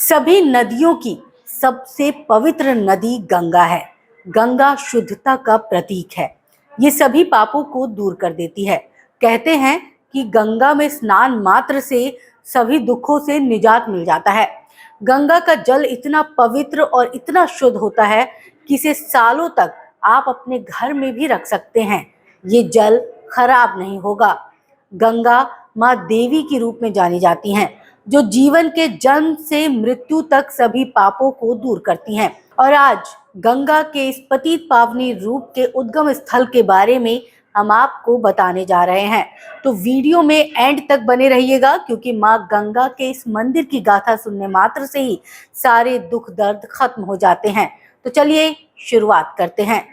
सभी नदियों की सबसे पवित्र नदी गंगा है। गंगा शुद्धता का प्रतीक है। ये सभी पापों को दूर कर देती है। कहते हैं कि गंगा में स्नान मात्र से सभी दुखों से निजात मिल जाता है। गंगा का जल इतना पवित्र और इतना शुद्ध होता है कि इसे सालों तक आप अपने घर में भी रख सकते हैं। ये जल खराब नहीं होगा। गंगा माँ देवी के रूप में जानी जाती हैं, जो जीवन के जन्म से मृत्यु तक सभी पापों को दूर करती हैं। और आज गंगा के इस पतित पावनी रूप के उद्गम स्थल के बारे में हम आपको बताने जा रहे हैं। तो वीडियो में एंड तक बने रहिएगा, क्योंकि माँ गंगा के इस मंदिर की गाथा सुनने मात्र से ही सारे दुख दर्द खत्म हो जाते हैं। तो चलिए शुरुआत करते हैं।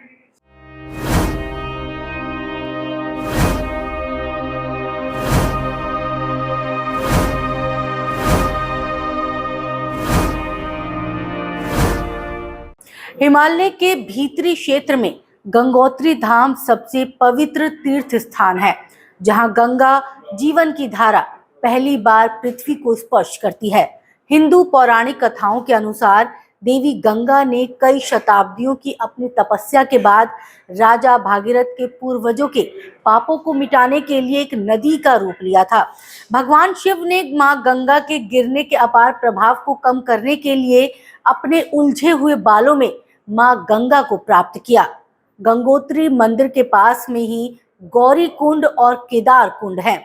हिमालय के भीतरी क्षेत्र में गंगोत्री धाम सबसे पवित्र तीर्थ स्थान है, जहां गंगा जीवन की धारा पहली बार पृथ्वी को स्पर्श करती है। हिंदू पौराणिक कथाओं के अनुसार देवी गंगा ने कई शताब्दियों की अपनी तपस्या के बाद राजा भागीरथ के पूर्वजों के पापों को मिटाने के लिए एक नदी का रूप लिया था। भगवान शिव ने मां गंगा के गिरने के अपार प्रभाव को कम करने के लिए अपने उलझे हुए बालों में मां गंगा को प्राप्त किया। गंगोत्री मंदिर के पास में ही गौरी कुंड और केदार कुंड है।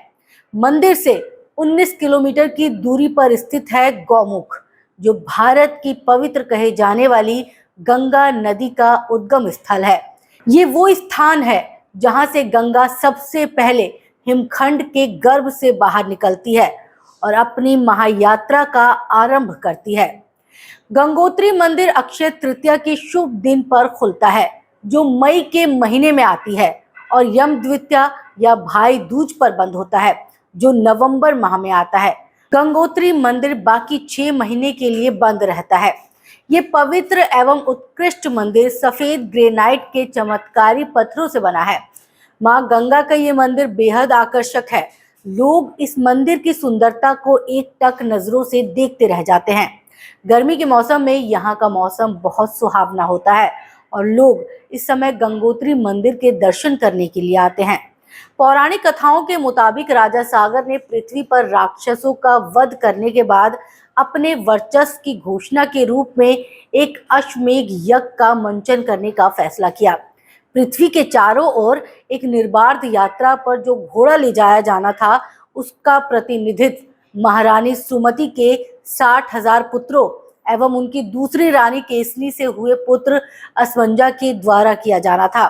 मंदिर से 19 किलोमीटर की दूरी पर स्थित है गौमुख, जो भारत की पवित्र कहे जाने वाली गंगा नदी का उद्गम स्थल है। ये वो स्थान है जहां से गंगा सबसे पहले हिमखंड के गर्भ से बाहर निकलती है और अपनी महायात्रा का आरंभ करती है। गंगोत्री मंदिर अक्षय तृतीया के शुभ दिन पर खुलता है, जो मई के महीने में आती है, और यम द्वितीया या भाई दूज पर बंद होता है, जो नवंबर माह में आता है। गंगोत्री मंदिर बाकी 6 महीने के लिए बंद रहता है। ये पवित्र एवं उत्कृष्ट मंदिर सफेद ग्रेनाइट के चमत्कारी पत्थरों से बना है। मां गंगा का ये मंदिर बेहद आकर्षक है। लोग इस मंदिर की सुंदरता को एकटक नजरों से देखते रह जाते हैं। गर्मी के मौसम में यहाँ का मौसम बहुत सुहावना होता है और लोग इस समय गंगोत्री मंदिर के दर्शन करने के लिए आते हैं। पौराणिक कथाओं के मुताबिक राजा सागर ने पृथ्वी पर राक्षसों का वध करने के बाद अपने वर्चस्व की घोषणा के रूप में एक अश्वमेध यज्ञ का मंचन करने का फैसला किया। पृथ्वी के चारों ओर एक निर्बाध यात्रा पर जो घोड़ा ले जाया जाना था, उसका प्रतिनिधित्व महारानी सुमति के 60,000 पुत्रों एवं उनकी दूसरी रानी केसनी से हुए पुत्र अस्वंजा के द्वारा किया जाना था।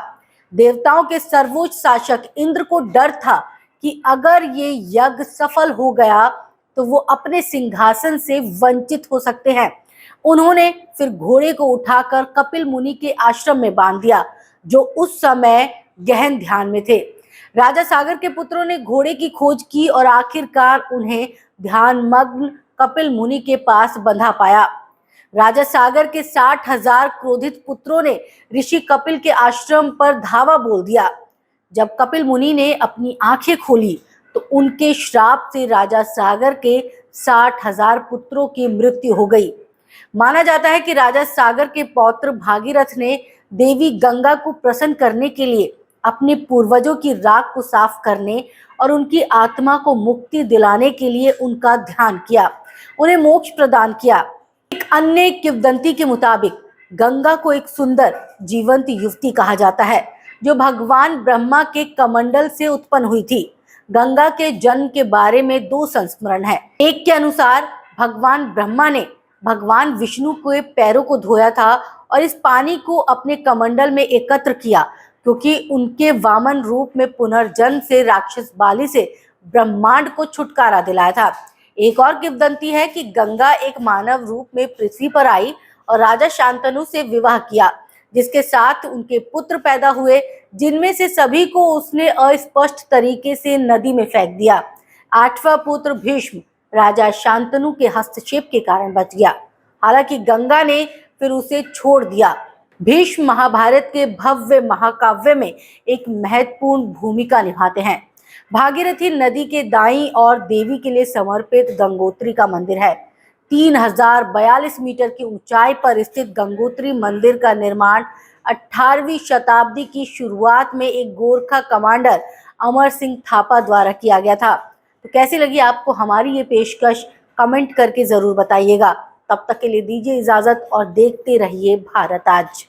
देवताओं के सर्वोच्च शासक इंद्र को डर था कि अगर ये यज्ञ सफल हो गया तो वो अपने सिंहासन से वंचित हो सकते हैं। उन्होंने फिर घोड़े को उठाकर कपिल मुनि के आश्रम में बांध दिया, जो उस समय गहन ध्यान में थे। राजा सागर के पुत्रों ने घोड़े की खोज की और आखिरकार उन्हें ध्यानमग्न कपिल मुनि के पास बंधा पाया। राजा सागर के 60,000 क्रोधित पुत्रों ने ऋषि कपिल के आश्रम पर धावा बोल दिया। जब कपिल मुनि ने अपनी आंखें खोली तो उनके श्राप से राजा सागर के 60,000 पुत्रों की मृत्यु हो गई। माना जाता है कि राजा सागर के पौत्र भागीरथ ने देवी गंगा को प्रसन्न करने के लिए अपने पूर्वजों की राख को साफ करने और उनकी आत्मा को मुक्ति दिलाने के लिए उनका ध्यान किया, उन्हें मोक्ष प्रदान किया। एक अन्य किंवदंती के मुताबिक गंगा को एक सुंदर जीवंत युवती कहा जाता है, जो भगवान ब्रह्मा के कमंडल से उत्पन्न हुई थी। गंगा के जन्म के बारे में 2 संस्मरण है। एक के अनुसार भगवान ब्रह्मा ने भगवान विष्णु के पैरों को धोया था और इस पानी को अपने कमंडल में एकत्र किया, क्योंकि उनके वामन रूप में पुनर्जन्म से राक्षस बाली से ब्रह्मांड को छुटकारा दिलाया था। एक और किंवदंती है कि गंगा एक मानव रूप में पृथ्वी पर आई और राजा शांतनु से विवाह किया, जिसके साथ उनके पुत्र पैदा हुए, जिनमें से सभी को उसने अस्पष्ट तरीके से नदी में फेंक दिया। 8वां पुत्र भीष्म राजा शांतनु के हस्तक्षेप के कारण बच गया। हालांकि गंगा ने फिर उसे छोड़ दिया। भीष्म महाभारत के भव्य महाकाव्य में एक महत्वपूर्ण भूमिका निभाते हैं। भागीरथी नदी के दाईं और देवी के लिए समर्पित गंगोत्री का मंदिर है। 3042 मीटर की ऊंचाई पर स्थित गंगोत्री मंदिर का निर्माण 18वीं शताब्दी की शुरुआत में एक गोरखा कमांडर अमर सिंह थापा द्वारा किया गया था। तो कैसी लगी आपको हमारी ये पेशकश, कमेंट करके जरूर बताइएगा। तब तक के लिए दीजिए इजाजत और देखते रहिए भारत आज।